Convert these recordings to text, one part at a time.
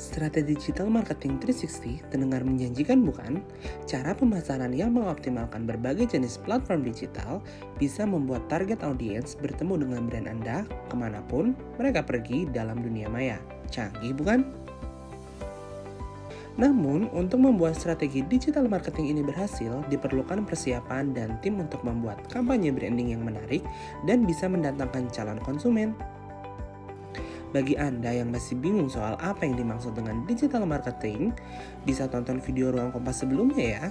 Strategi digital marketing 360 terdengar menjanjikan bukan? Cara pemasaran yang mengoptimalkan berbagai jenis platform digital bisa membuat target audiens bertemu dengan brand Anda kemanapun mereka pergi dalam dunia maya. Canggih bukan? Namun, untuk membuat strategi digital marketing ini berhasil, diperlukan persiapan dan tim untuk membuat kampanye branding yang menarik dan bisa mendatangkan calon konsumen. Bagi Anda yang masih bingung soal apa yang dimaksud dengan digital marketing, bisa tonton video Ruang Kompas sebelumnya ya.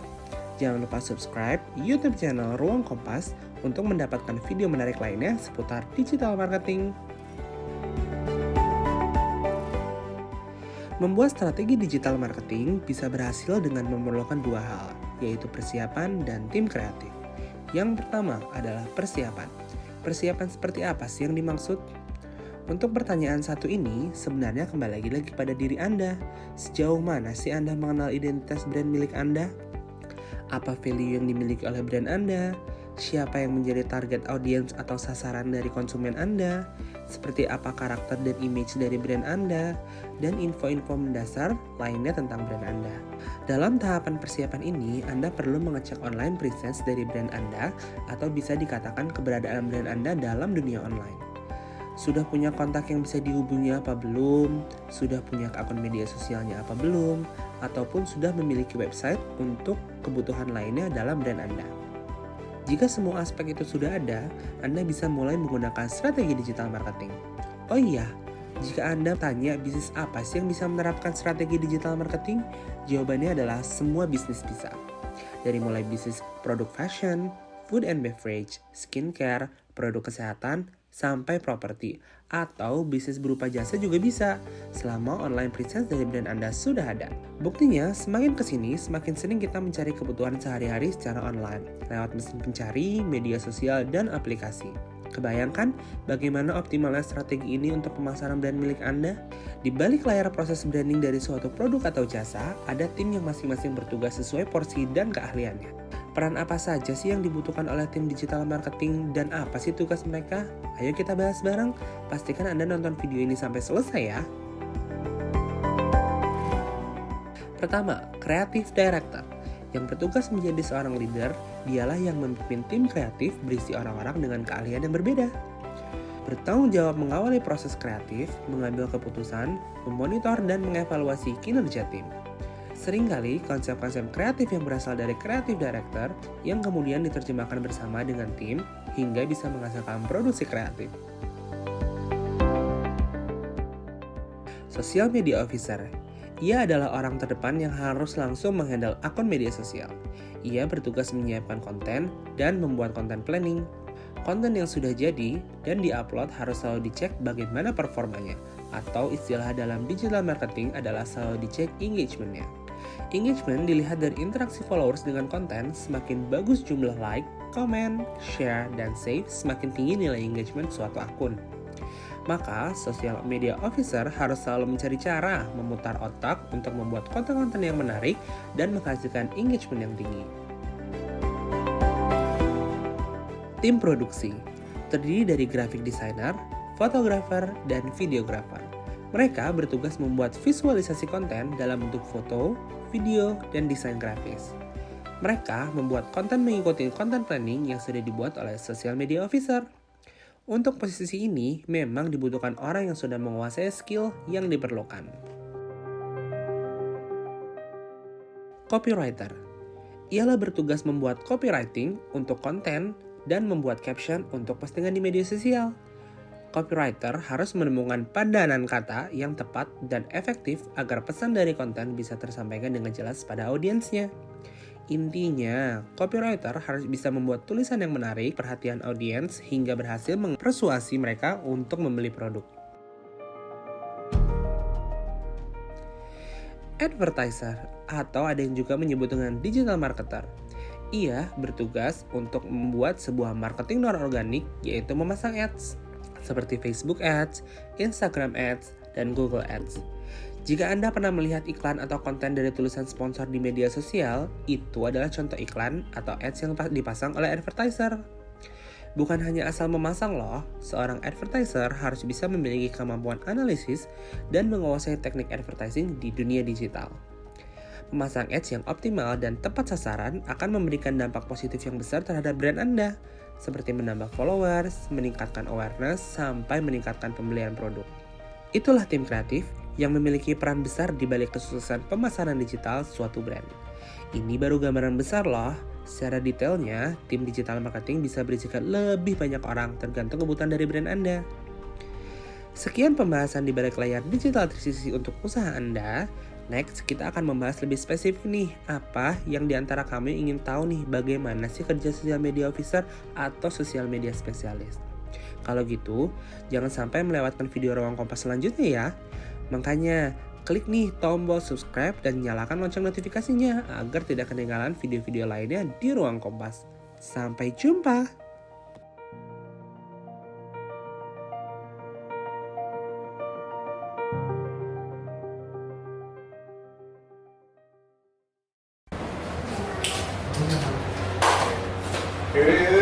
Jangan lupa subscribe YouTube channel Ruang Kompas untuk mendapatkan video menarik lainnya seputar digital marketing. Membuat strategi digital marketing bisa berhasil dengan memerlukan dua hal, yaitu persiapan dan tim kreatif. Yang pertama adalah persiapan. Persiapan seperti apa sih yang dimaksud? Untuk pertanyaan satu ini, sebenarnya kembali lagi pada diri Anda. Sejauh mana sih Anda mengenal identitas brand milik Anda? Apa value yang dimiliki oleh brand Anda? Siapa yang menjadi target audience atau sasaran dari konsumen Anda? Seperti apa karakter dan image dari brand Anda? Dan info-info mendasar lainnya tentang brand Anda. Dalam tahapan persiapan ini, Anda perlu mengecek online presence dari brand Anda atau bisa dikatakan keberadaan brand Anda dalam dunia online. Sudah punya kontak yang bisa dihubungi apa belum? Sudah punya akun media sosialnya apa belum? Ataupun sudah memiliki website untuk kebutuhan lainnya dalam brand Anda. Jika semua aspek itu sudah ada, Anda bisa mulai menggunakan strategi digital marketing. Oh iya, jika Anda tanya bisnis apa sih yang bisa menerapkan strategi digital marketing? Jawabannya adalah semua bisnis bisa. Dari mulai bisnis produk fashion, food and beverage, skincare, produk kesehatan, sampai properti, atau bisnis berupa jasa juga bisa, selama online presence dari brand Anda sudah ada. Buktinya, semakin kesini, semakin sering kita mencari kebutuhan sehari-hari secara online, lewat mesin pencari, media sosial, dan aplikasi. Kebayangkan bagaimana optimalnya strategi ini untuk pemasaran brand milik Anda? Di balik layar proses branding dari suatu produk atau jasa, ada tim yang masing-masing bertugas sesuai porsi dan keahliannya. Peran apa saja sih yang dibutuhkan oleh tim digital marketing dan apa sih tugas mereka? Ayo kita bahas bareng. Pastikan Anda nonton video ini sampai selesai ya. Pertama, Creative Director. Yang bertugas menjadi seorang leader, dialah yang memimpin tim kreatif berisi orang-orang dengan keahlian yang berbeda. Bertanggung jawab mengawali proses kreatif, mengambil keputusan, memonitor dan mengevaluasi kinerja tim. Seringkali konsep-konsep kreatif yang berasal dari creative director yang kemudian diterjemahkan bersama dengan tim hingga bisa menghasilkan produksi kreatif. Social Media Officer. Ia adalah orang terdepan yang harus langsung menghandle akun media sosial. Ia bertugas menyiapkan konten dan membuat konten planning. Konten yang sudah jadi dan diupload harus selalu dicek bagaimana performanya, atau istilah dalam digital marketing adalah selalu dicek engagement-nya. Engagement dilihat dari interaksi followers dengan konten, semakin bagus jumlah like, comment, share, dan save, semakin tinggi nilai engagement suatu akun. Maka, social media officer harus selalu mencari cara memutar otak untuk membuat konten-konten yang menarik dan menghasilkan engagement yang tinggi. Tim produksi terdiri dari graphic designer, fotografer, dan videographer. Mereka bertugas membuat visualisasi konten dalam bentuk foto, video, dan desain grafis. Mereka membuat konten mengikuti konten planning yang sudah dibuat oleh social media officer. Untuk posisi ini, memang dibutuhkan orang yang sudah menguasai skill yang diperlukan. Copywriter. Ialah bertugas membuat copywriting untuk konten dan membuat caption untuk postingan di media sosial. Copywriter harus menemukan padanan kata yang tepat dan efektif agar pesan dari konten bisa tersampaikan dengan jelas pada audiensnya. Intinya, copywriter harus bisa membuat tulisan yang menarik perhatian audiens hingga berhasil mempersuasi mereka untuk membeli produk. Advertiser, atau ada yang juga menyebut dengan digital marketer. Ia bertugas untuk membuat sebuah marketing non-organik, yaitu memasang ads seperti Facebook Ads, Instagram Ads, dan Google Ads. Jika Anda pernah melihat iklan atau konten dari tulisan sponsor di media sosial, itu adalah contoh iklan atau ads yang dipasang oleh advertiser. Bukan hanya asal memasang loh, seorang advertiser harus bisa memiliki kemampuan analisis dan menguasai teknik advertising di dunia digital. Memasang ads yang optimal dan tepat sasaran akan memberikan dampak positif yang besar terhadap brand Anda, seperti menambah followers, meningkatkan awareness, sampai meningkatkan pembelian produk. Itulah tim kreatif yang memiliki peran besar di balik kesuksesan pemasaran digital suatu brand. Ini baru gambaran besar loh. Secara detailnya, tim digital marketing bisa berisikan lebih banyak orang tergantung kebutuhan dari brand Anda. Sekian pembahasan di balik layar digital 360 untuk usaha Anda. Next, kita akan membahas lebih spesifik nih, apa yang diantara kami ingin tahu nih bagaimana sih kerja social media officer atau social media spesialis. Kalau gitu, jangan sampai melewatkan video Ruang Kompas selanjutnya ya. Makanya, klik nih tombol subscribe dan nyalakan lonceng notifikasinya agar tidak ketinggalan video-video lainnya di Ruang Kompas. Sampai jumpa! Here it is.